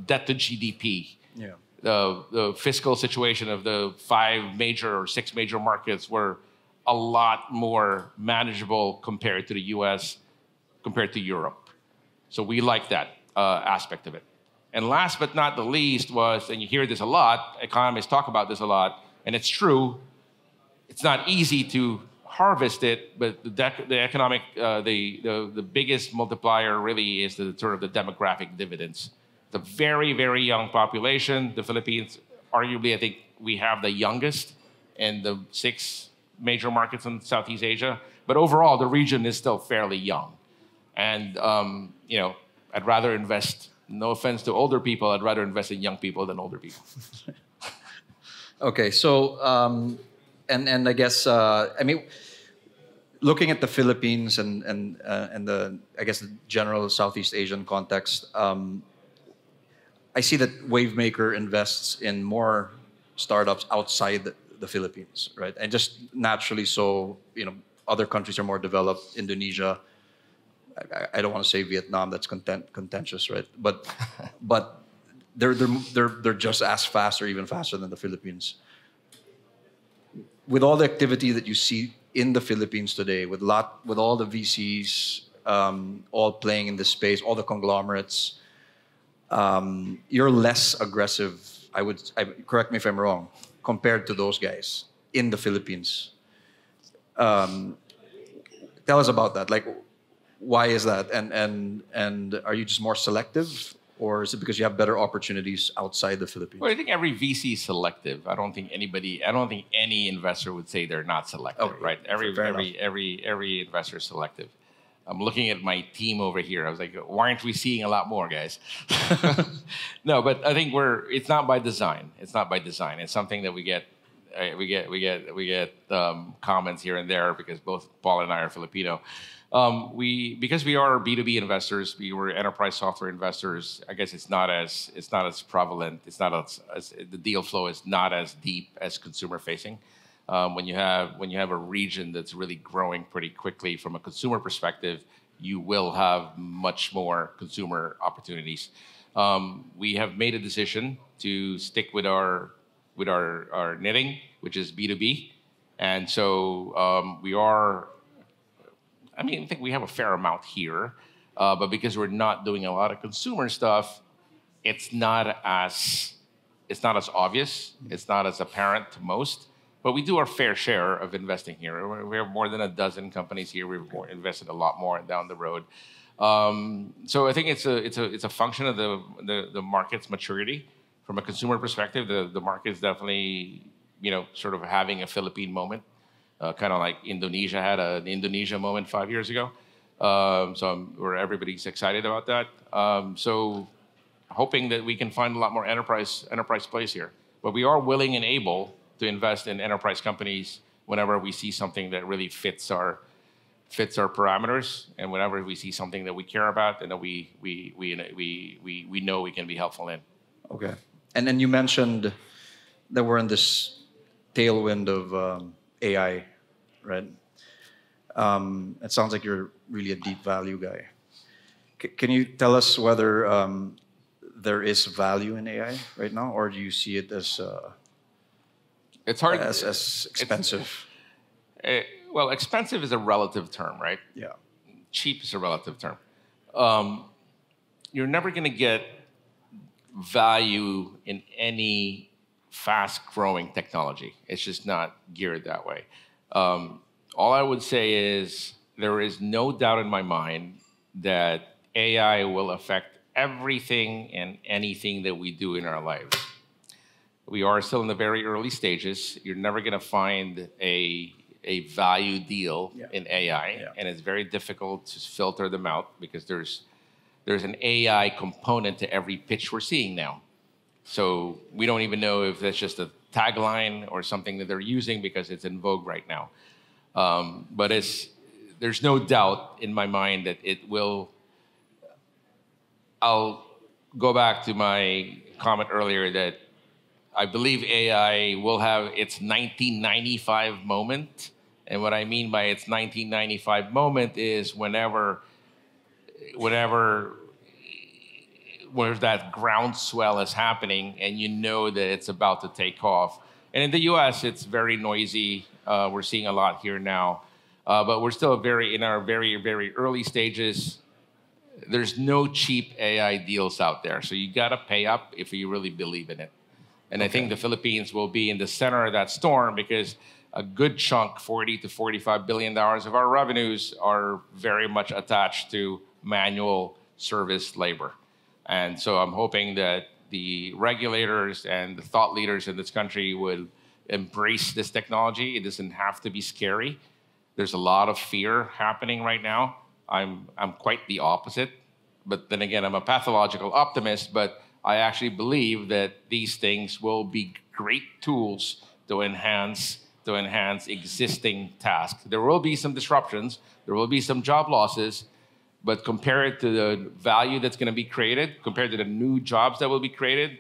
Speaker 1: debt to GDP.
Speaker 2: Yeah.
Speaker 1: The fiscal situation of the 5 major or 6 major markets were a lot more manageable compared to the US, compared to Europe. So we like that aspect of it. And last but not the least was, and you hear this a lot, economists talk about this a lot, and it's true, it's not easy to harvest it, but the economic, the biggest multiplier really is the sort of the demographic dividends. The very, very young population, the Philippines, arguably, I think we have the youngest in the 6 major markets in Southeast Asia, but overall, the region is still fairly young. And, I'd rather invest, no offense to older people, I'd rather invest in young people than older people.
Speaker 2: Okay, so, and I guess, looking at the Philippines and the, I guess, the general Southeast Asian context, I see that Wavemaker invests in more startups outside the Philippines, right? And just naturally so, other countries are more developed, Indonesia, I don't want to say Vietnam, that's contentious, right? But they're just as fast or even faster than the Philippines. With all the activity that you see in the Philippines today, with all the VCs all playing in this space, all the conglomerates, you're less aggressive. Correct me if I'm wrong, compared to those guys in the Philippines. Tell us about that. Like, why is that? And are you just more selective, or is it because you have better opportunities outside the Philippines?
Speaker 1: Well, I think every VC is selective. I don't think any investor would say they're not selective, right? Every investor is selective. I'm looking at my team over here. I was like, why aren't we seeing a lot more, guys? No, but I think it's not by design. It's not by design. It's something that we get comments here and there because both Paul and I are Filipino. Because we are B2B investors, we were enterprise software investors. I guess it's not as prevalent. It's not as the deal flow is not as deep as consumer facing. When you have a region that's really growing pretty quickly from a consumer perspective, you will have much more consumer opportunities. We have made a decision to stick with our knitting, which is B2B, and so we are. I think we have a fair amount here, but because we're not doing a lot of consumer stuff, it's not as obvious, it's not as apparent to most. But we do our fair share of investing here. We have more than a dozen companies here. We've invested a lot more down the road. So I think it's a function of the market's maturity. from a consumer perspective, the market is definitely, sort of having a Philippine moment, kind of like Indonesia had an Indonesia moment 5 years ago. Where everybody's excited about that. So hoping that we can find a lot more enterprise plays here. But we are willing and able to invest in enterprise companies whenever we see something that really fits our parameters, and whenever we see something that we care about and that we know we can be helpful in.
Speaker 2: Okay. And then you mentioned that we're in this tailwind of AI, right? It sounds like you're really a deep value guy. Can you tell us whether there is value in AI right now, or do you see it as
Speaker 1: it's hard
Speaker 2: as expensive?
Speaker 1: Well, expensive is a relative term, right?
Speaker 2: Yeah.
Speaker 1: Cheap is a relative term. You're never going to get value in any fast-growing technology. It's just not geared that way. All I would say is there is no doubt in my mind that AI will affect everything and anything that we do in our lives. We are still in the very early stages. You're never going to find a value deal in AI, and it's very difficult to filter them out because there's an AI component to every pitch we're seeing now. So we don't even know if that's just a tagline or something that they're using because it's in vogue right now. But there's no doubt in my mind that it will. I'll go back to my comment earlier that I believe AI will have its 1995 moment. And what I mean by its 1995 moment is whenever that groundswell is happening and you know that it's about to take off. And in the US, it's very noisy. We're seeing a lot here now. But we're still in our very, very early stages. There's no cheap AI deals out there. So you got to pay up if you really believe in it. And I think the Philippines will be in the center of that storm because a good chunk, $40 to $45 billion of our revenues are very much attached to manual service labor. And so I'm hoping that the regulators and the thought leaders in this country would embrace this technology. It doesn't have to be scary. There's a lot of fear happening right now. I'm quite the opposite. But then again, I'm a pathological optimist, but I actually believe that these things will be great tools to enhance existing tasks. There will be some disruptions, there will be some job losses, but compared to the value that's going to be created, compared to the new jobs that will be created,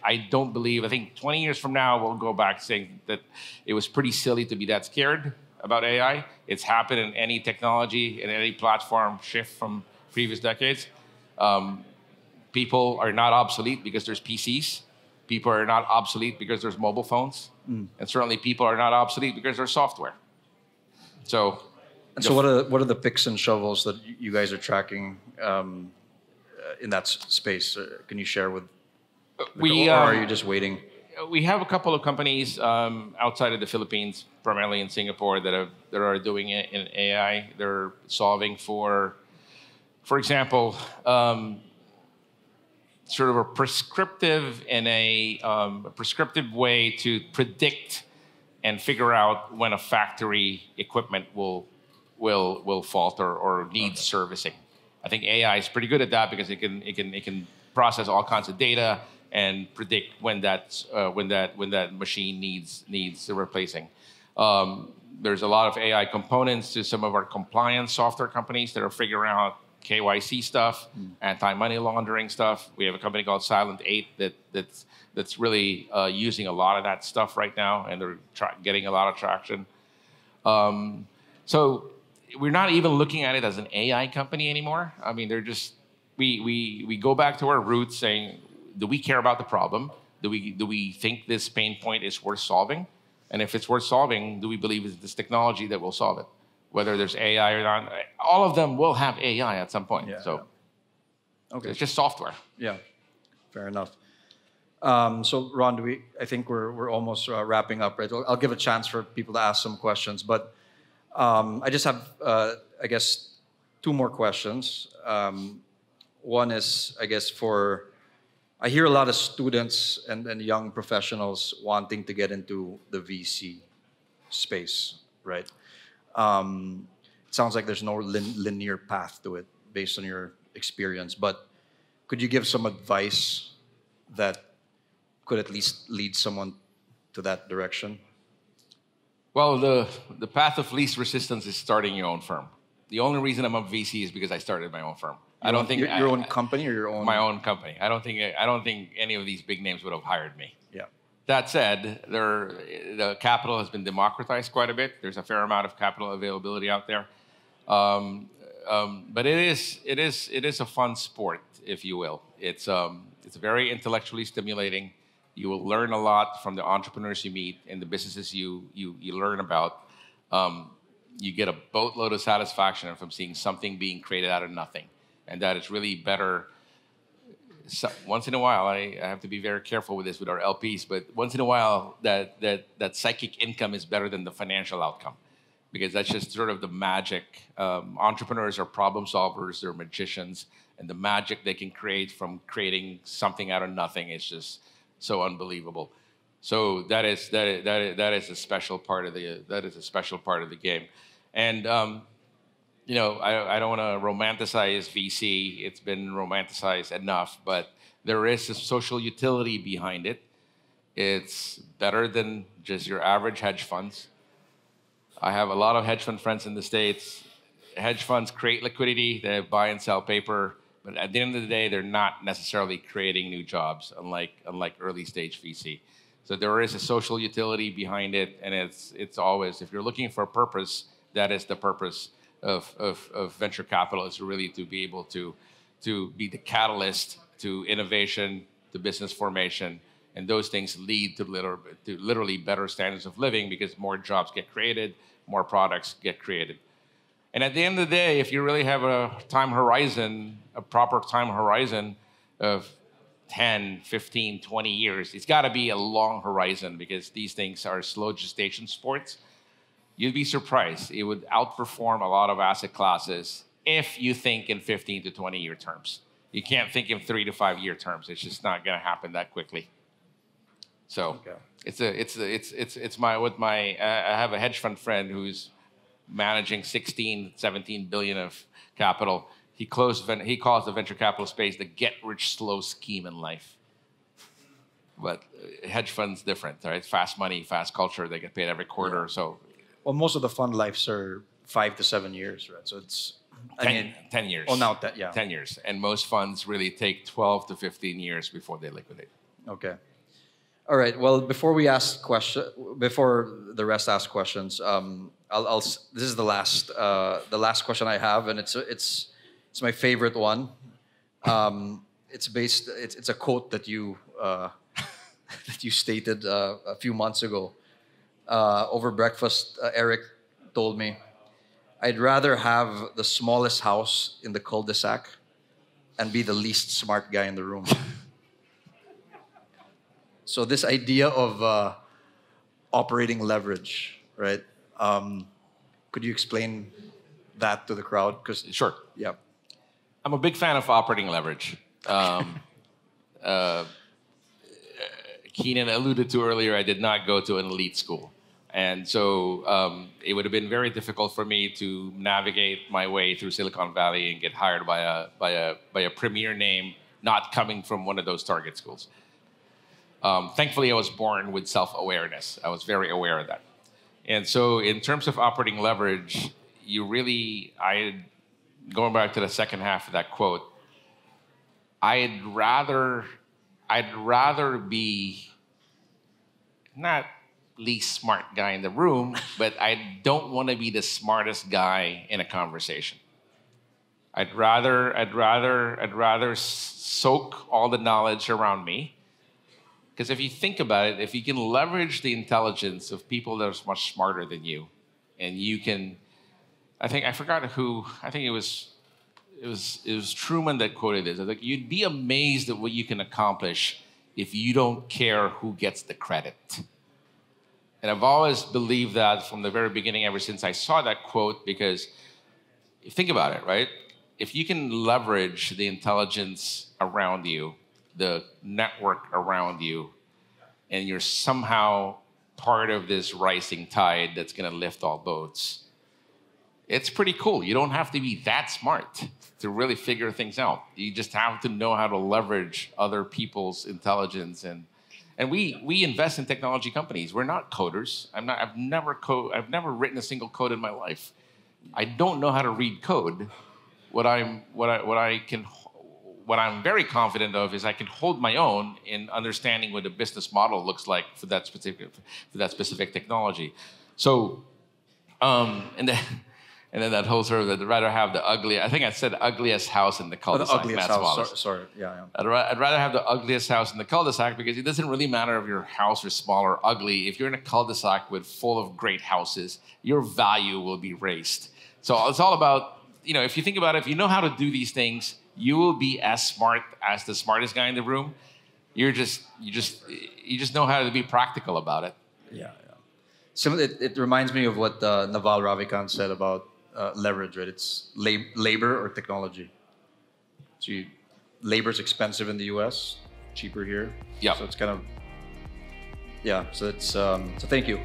Speaker 1: I think 20 years from now, we'll go back saying that it was pretty silly to be that scared about AI. It's happened in any technology, in any platform shift from previous decades. People are not obsolete because there's PCs. People are not obsolete because there's mobile phones. And certainly people are not obsolete because there's software. So
Speaker 2: what are the picks and shovels that you guys are tracking in that space? Can you share with or are you just waiting?
Speaker 1: We have a couple of companies outside of the Philippines, primarily in Singapore, that are doing it in AI. They're solving for example, sort of a prescriptive way to predict and figure out when a factory equipment will falter or need servicing. I think AI is pretty good at that because it can process all kinds of data and predict when that machine needs replacing. There's a lot of AI components to some of our compliance software companies that are figuring out KYC stuff, anti-money laundering stuff. We have a company called Silent 8 that's really using a lot of that stuff right now, and they're getting a lot of traction. So we're not even looking at it as an AI company anymore. I mean, they're just we go back to our roots, saying, do we care about the problem? Do we think this pain point is worth solving? And if it's worth solving, do we believe it's this technology that will solve it? Whether there's AI or not, all of them will have AI at some point. Okay, it's just software.
Speaker 2: Yeah, fair enough. So Ron, I think we're almost wrapping up, right? I'll give a chance for people to ask some questions, but I just have, I guess, two more questions. One is, I guess, for I hear a lot of students and young professionals wanting to get into the VC space, right? It sounds like there's no linear path to it based on your experience, but could you give some advice that could at least lead someone to that direction?
Speaker 1: Well, the path of least resistance is starting your own firm. The only reason I'm a VC is because I started my own firm. I don't think
Speaker 2: your own company or your own
Speaker 1: my own company. I don't think any of these big names would have hired me.
Speaker 2: Yeah.
Speaker 1: That said, the capital has been democratized quite a bit. There's a fair amount of capital availability out there, but it is a fun sport, if you will. It's very intellectually stimulating. You will learn a lot from the entrepreneurs you meet and the businesses you learn about. You get a boatload of satisfaction from seeing something being created out of nothing, and that is really better. So once in a while, I have to be very careful with this with our LPs, but once in a while, that psychic income is better than the financial outcome, because that's just sort of the magic. Entrepreneurs are problem solvers, they're magicians, and the magic they can create from creating something out of nothing is just so unbelievable. So that is a special part of the game, and I don't want to romanticize VC. It's been romanticized enough, but there is a social utility behind it. It's better than just your average hedge funds. I have a lot of hedge fund friends in the States. Hedge funds create liquidity. They buy and sell paper, but at the end of the day, they're not necessarily creating new jobs, unlike early stage VC. So there is a social utility behind it, and it's always, if you're looking for a purpose, that is the purpose of venture capital, is really to be able to be the catalyst to innovation, to business formation, and those things lead to literally better standards of living, because more jobs get created, more products get created. And at the end of the day, if you really have a proper time horizon of 10, 15, 20 years, it's got to be a long horizon, because these things are slow gestation sports. You'd be surprised. It would outperform a lot of asset classes if you think in 15 to 20 year terms. You can't think in 3 to 5 year terms. It's just not going to happen that quickly. So I have a hedge fund friend who's managing 16, 17 billion of capital. He calls the venture capital space the get rich slow scheme in life. But hedge funds different, right? It's fast money, fast culture. They get paid every quarter. Yeah. So,
Speaker 2: well, most of the fund lives are 5 to 7 years, right? So it's
Speaker 1: 10 years.
Speaker 2: Oh, now that, yeah.
Speaker 1: 10 years. And most funds really take 12 to 15 years before they liquidate.
Speaker 2: Okay. All right. Well, before the rest ask questions, this is the last question I have, and it's my favorite one. It's a quote that you that you stated a few months ago over breakfast. Eric told me, "I'd rather have the smallest house in the cul-de-sac and be the least smart guy in the room." So this idea of operating leverage, right? Could you explain that to the crowd?
Speaker 1: Sure.
Speaker 2: Yeah.
Speaker 1: I'm a big fan of operating leverage. Keenan alluded to earlier, I did not go to an elite school. And so it would have been very difficult for me to navigate my way through Silicon Valley and get hired by a premier name not coming from one of those target schools. Thankfully, I was born with self-awareness. I was very aware of that. And so in terms of operating leverage, going back to the second half of that quote, I'd rather be not least smart guy in the room, but I don't want to be the smartest guy in a conversation. I'd rather soak all the knowledge around me. Because if you think about it, if you can leverage the intelligence of people that are much smarter than you, and you can, I think it was Truman that quoted this. Like, you'd be amazed at what you can accomplish if you don't care who gets the credit. And I've always believed that from the very beginning, ever since I saw that quote, because think about it, right? If you can leverage the intelligence around you, the network around you, and you're somehow part of this rising tide that's going to lift all boats. It's pretty cool. You don't have to be that smart to really figure things out. You just have to know how to leverage other people's intelligence, and we invest in technology companies. We're not coders. I've never written a single code in my life. I don't know how to read code. What I'm very confident of is I can hold my own in understanding what a business model looks like for that specific technology. So, and then that whole sort of, I'd rather have the ugly. I think I said ugliest house in the cul-de-sac.
Speaker 2: The ugliest house. Sorry. Yeah.
Speaker 1: I'd rather have the ugliest house in the cul-de-sac, because it doesn't really matter if your house is small or ugly. If you're in a cul-de-sac full of great houses, your value will be raised. So it's all about, if you think about it, if you know how to do these things, you will be as smart as the smartest guy in the room. You just know how to be practical about it.
Speaker 2: Yeah. So it reminds me of what Naval Ravikant said about leverage, right? It's labor or technology. So labor is expensive in the U.S., cheaper here.
Speaker 1: Yeah.
Speaker 2: So it's kind of, yeah. So it's so thank you.